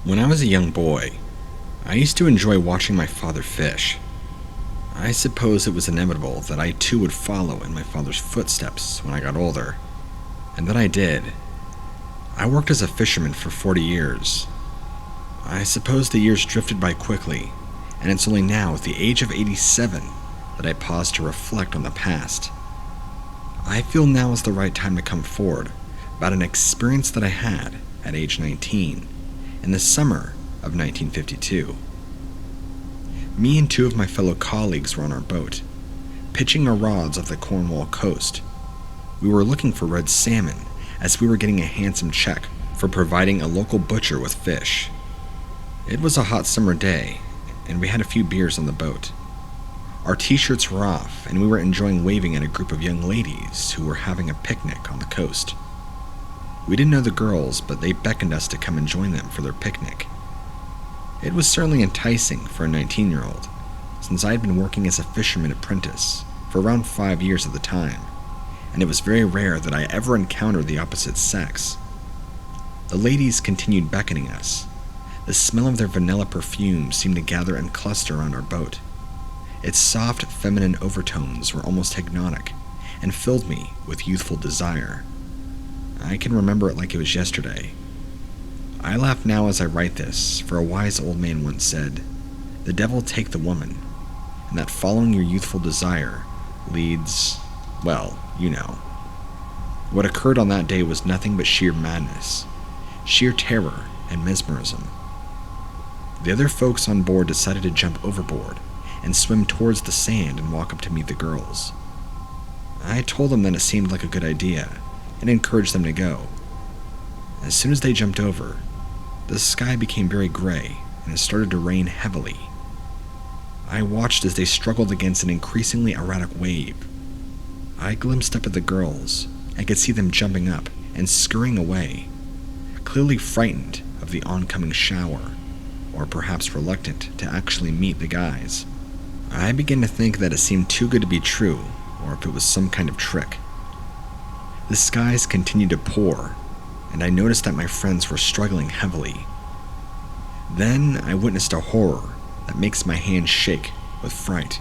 When I was a young boy, I used to enjoy watching my father fish. I suppose it was inevitable that I too would follow in my father's footsteps when I got older, and then I did. I worked as a fisherman for 40 years. I suppose the years drifted by quickly, and it's only now at the age of 87 that I pause to reflect on the past. I feel now is the right time to come forward about an experience that I had at age 19 in the summer of 1952. Me and two of my fellow colleagues were on our boat, pitching our rods off the Cornwall coast. We were looking for red salmon as we were getting a handsome check for providing a local butcher with fish. It was a hot summer day, and we had a few beers on the boat. Our t-shirts were off, and we were enjoying waving at a group of young ladies who were having a picnic on the coast. We didn't know the girls, but they beckoned us to come and join them for their picnic. It was certainly enticing for a 19-year-old, since I had been working as a fisherman apprentice for around 5 years at the time, and it was very rare that I ever encountered the opposite sex. The ladies continued beckoning us. The smell of their vanilla perfume seemed to gather and cluster around our boat. Its soft, feminine overtones were almost hypnotic and filled me with youthful desire. I can remember it like it was yesterday. I laugh now as I write this, for a wise old man once said, "The devil take the woman," and that following your youthful desire leads, well, you know. What occurred on that day was nothing but sheer madness, sheer terror and mesmerism. The other folks on board decided to jump overboard and swim towards the sand and walk up to meet the girls. I told them that it seemed like a good idea and encouraged them to go. As soon as they jumped over, the sky became very gray and it started to rain heavily. I watched as they struggled against an increasingly erratic wave. I glimpsed up at the girls and could see them jumping up and scurrying away, clearly frightened of the oncoming shower, or perhaps reluctant to actually meet the guys. I began to think that it seemed too good to be true, or if it was some kind of trick. The skies continued to pour, and I noticed that my friends were struggling heavily. Then I witnessed a horror that makes my hands shake with fright.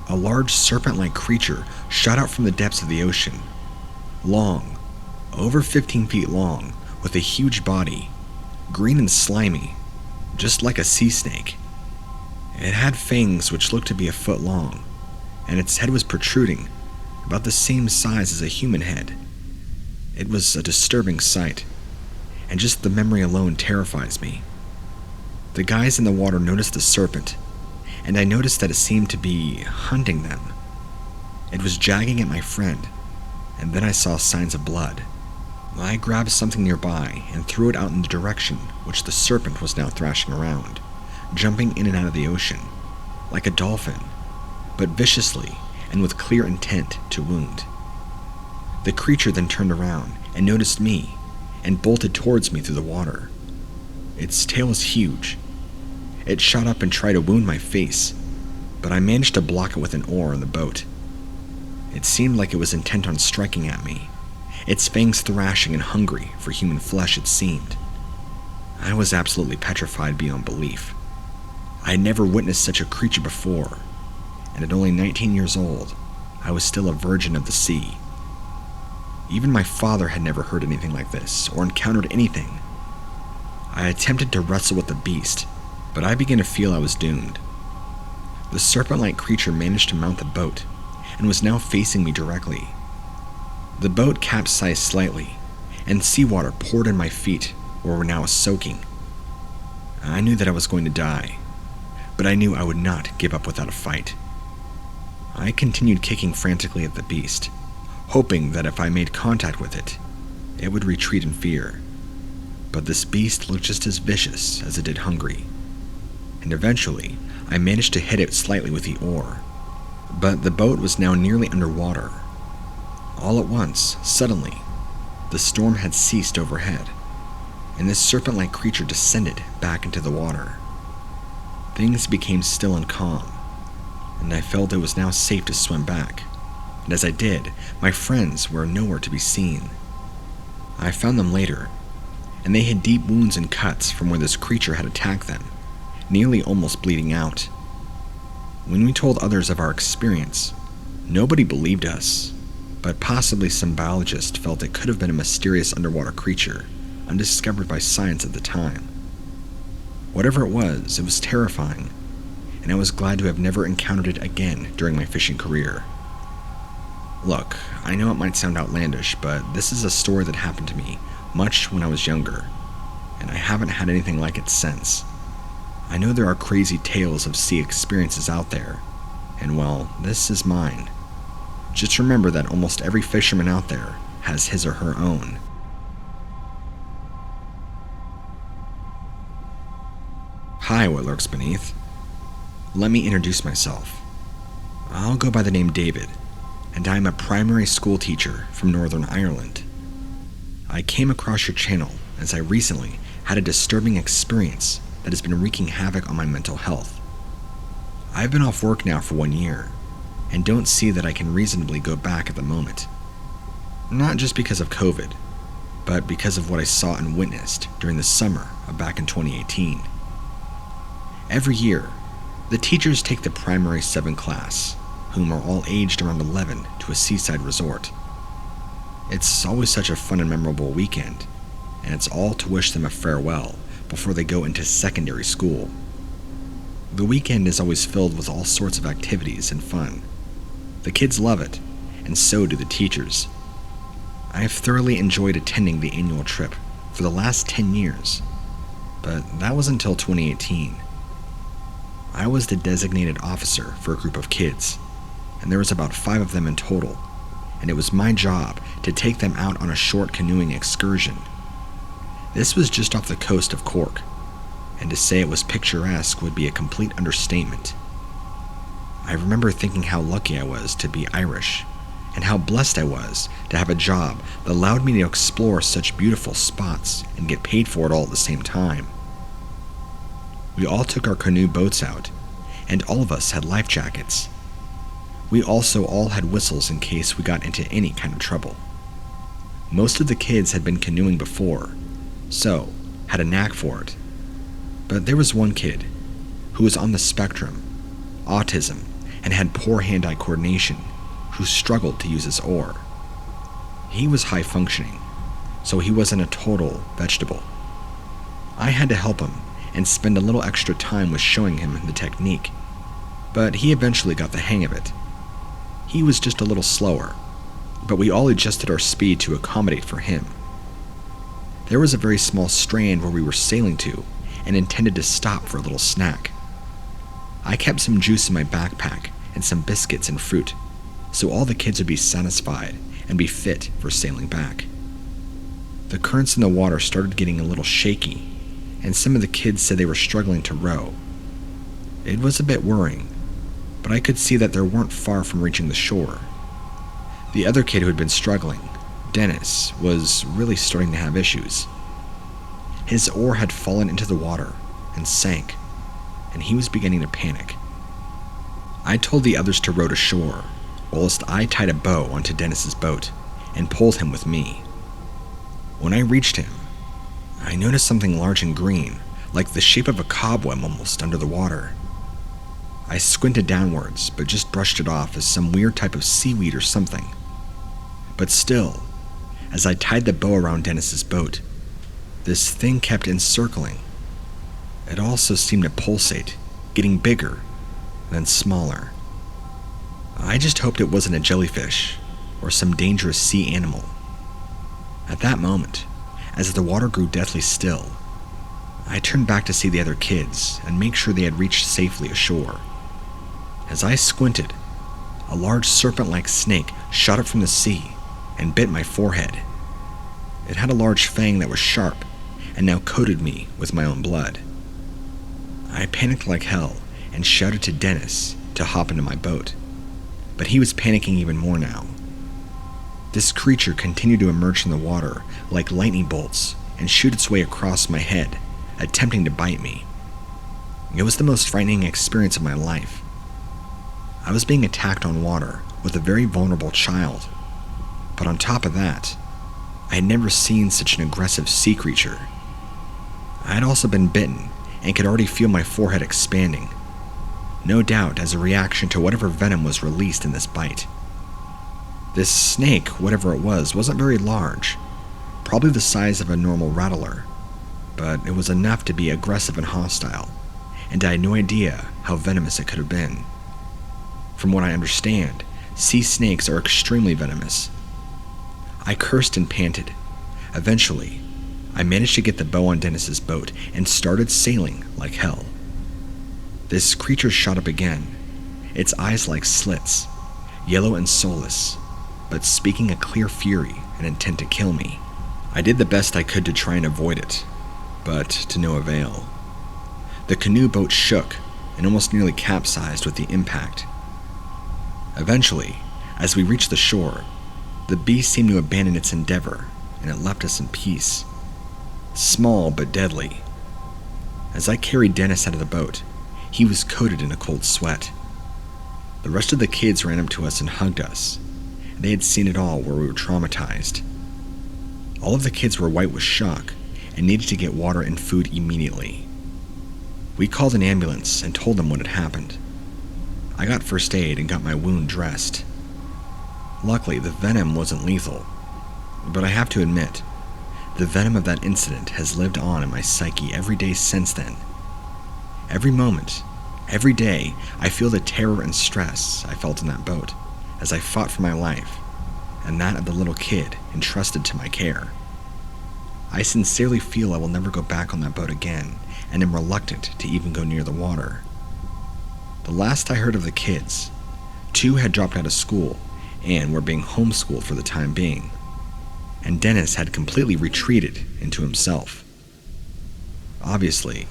A large serpent-like creature shot out from the depths of the ocean. Long, over 15 feet long, with a huge body, green and slimy, just like a sea snake. It had fangs which looked to be a foot long, and its head was protruding, about the same size as a human head. It was a disturbing sight, and just the memory alone terrifies me. The guys in the water noticed the serpent, and I noticed that it seemed to be hunting them. It was jagging at my friend, and then I saw signs of blood. I grabbed something nearby and threw it out in the direction which the serpent was now thrashing around, jumping in and out of the ocean, like a dolphin, but viciously and with clear intent to wound. The creature then turned around and noticed me and bolted towards me through the water. Its tail was huge. It shot up and tried to wound my face, but I managed to block it with an oar in the boat. It seemed like it was intent on striking at me, its fangs thrashing and hungry for human flesh it seemed. I was absolutely petrified beyond belief. I had never witnessed such a creature before, and at only 19 years old, I was still a virgin of the sea. Even my father had never heard anything like this, or encountered anything. I attempted to wrestle with the beast, but I began to feel I was doomed. The serpent-like creature managed to mount the boat, and was now facing me directly. The boat capsized slightly, and seawater poured in my feet, where were now soaking. I knew that I was going to die, but I knew I would not give up without a fight. I continued kicking frantically at the beast, hoping that if I made contact with it, it would retreat in fear. But this beast looked just as vicious as it did hungry, and eventually I managed to hit it slightly with the oar. But the boat was now nearly underwater. All at once, suddenly, the storm had ceased overhead, and this serpent-like creature descended back into the water. Things became still and calm, and I felt it was now safe to swim back, and as I did, my friends were nowhere to be seen. I found them later, and they had deep wounds and cuts from where this creature had attacked them, nearly almost bleeding out. When we told others of our experience, nobody believed us, but possibly some biologist felt it could have been a mysterious underwater creature, undiscovered by science at the time. Whatever it was terrifying, and I was glad to have never encountered it again during my fishing career. Look, I know it might sound outlandish, but this is a story that happened to me much when I was younger, and I haven't had anything like it since. I know there are crazy tales of sea experiences out there, and well, this is mine. Just remember that almost every fisherman out there has his or her own. Hi, what lurks beneath. Let me introduce myself. I'll go by the name David, and I'm a primary school teacher from Northern Ireland. I came across your channel as I recently had a disturbing experience that has been wreaking havoc on my mental health. I've been off work now for 1 year, and don't see that I can reasonably go back at the moment. Not just because of COVID, but because of what I saw and witnessed during the summer of back in 2018. Every year, the teachers take the primary 7 class, whom are all aged around 11, to a seaside resort. It's always such a fun and memorable weekend, and it's all to wish them a farewell before they go into secondary school. The weekend is always filled with all sorts of activities and fun. The kids love it, and so do the teachers. I have thoroughly enjoyed attending the annual trip for the last 10 years, but that was until 2018. I was the designated officer for a group of kids, and there was about 5 of them in total, and it was my job to take them out on a short canoeing excursion. This was just off the coast of Cork, and to say it was picturesque would be a complete understatement. I remember thinking how lucky I was to be Irish, and how blessed I was to have a job that allowed me to explore such beautiful spots and get paid for it all at the same time. We all took our canoe boats out, and all of us had life jackets. We also all had whistles in case we got into any kind of trouble. Most of the kids had been canoeing before, so had a knack for it. But there was one kid who was on the spectrum, autism, and had poor hand-eye coordination, who struggled to use his oar. He was high functioning, so he wasn't a total vegetable. I had to help him and spend a little extra time with showing him the technique, but he eventually got the hang of it. He was just a little slower, but we all adjusted our speed to accommodate for him. There was a very small strand where we were sailing to and intended to stop for a little snack. I kept some juice in my backpack and some biscuits and fruit, so all the kids would be satisfied and be fit for sailing back. The currents in the water started getting a little shaky, and some of the kids said they were struggling to row. It was a bit worrying, but I could see that they weren't far from reaching the shore. The other kid who had been struggling, Dennis, was really starting to have issues. His oar had fallen into the water and sank, and he was beginning to panic. I told the others to row to shore, whilst I tied a bow onto Dennis's boat and pulled him with me. When I reached him, I noticed something large and green, like the shape of a cobweb almost under the water. I squinted downwards, but just brushed it off as some weird type of seaweed or something. But still, as I tied the bow around Dennis's boat, this thing kept encircling. It also seemed to pulsate, getting bigger, then smaller. I just hoped it wasn't a jellyfish or some dangerous sea animal. At that moment, as the water grew deathly still, I turned back to see the other kids and make sure they had reached safely ashore. As I squinted, a large serpent-like snake shot up from the sea and bit my forehead. It had a large fang that was sharp and now coated me with my own blood. I panicked like hell and shouted to Dennis to hop into my boat, but he was panicking even more now. This creature continued to emerge from the water like lightning bolts and shoot its way across my head, attempting to bite me. It was the most frightening experience of my life. I was being attacked on water with a very vulnerable child, but on top of that, I had never seen such an aggressive sea creature I had also been bitten and could already feel my forehead expanding, no doubt as a reaction to whatever venom was released in this bite. This snake, whatever it was, wasn't very large, probably the size of a normal rattler, but it was enough to be aggressive and hostile, and I had no idea how venomous it could have been. From what I understand, sea snakes are extremely venomous. I cursed and panted. Eventually, I managed to get the bow on Dennis's boat and started sailing like hell. This creature shot up again, its eyes like slits, yellow and soulless, but speaking a clear fury and intent to kill me. I did the best I could to try and avoid it, but to no avail. The canoe boat shook and almost nearly capsized with the impact. Eventually, as we reached the shore, the beast seemed to abandon its endeavor, and it left us in peace. Small but deadly. As I carried Dennis out of the boat, he was coated in a cold sweat. The rest of the kids ran up to us and hugged us. They had seen it all where we were traumatized. All of the kids were white with shock and needed to get water and food immediately. We called an ambulance and told them what had happened. I got first aid and got my wound dressed. Luckily, the venom wasn't lethal, but I have to admit, the venom of that incident has lived on in my psyche every day since then. Every moment, every day, I feel the terror and stress I felt in that boat as I fought for my life, and that of the little kid entrusted to my care. I sincerely feel I will never go back on that boat again, and am reluctant to even go near the water. The last I heard of the kids, 2 had dropped out of school and were being homeschooled for the time being, and Dennis had completely retreated into himself. Obviously,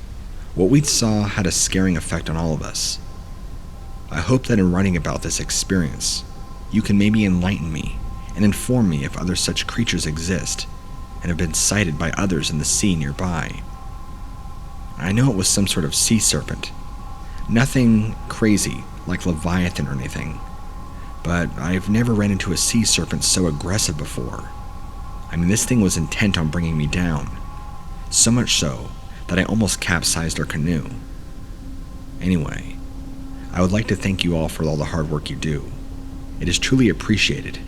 what we saw had a scaring effect on all of us. I hope that in writing about this experience, you can maybe enlighten me and inform me if other such creatures exist and have been sighted by others in the sea nearby. I know it was some sort of sea serpent. Nothing crazy like Leviathan or anything, but I've never ran into a sea serpent so aggressive before. I mean, this thing was intent on bringing me down, so much so that I almost capsized our canoe. Anyway, I would like to thank you all for all the hard work you do. It is truly appreciated,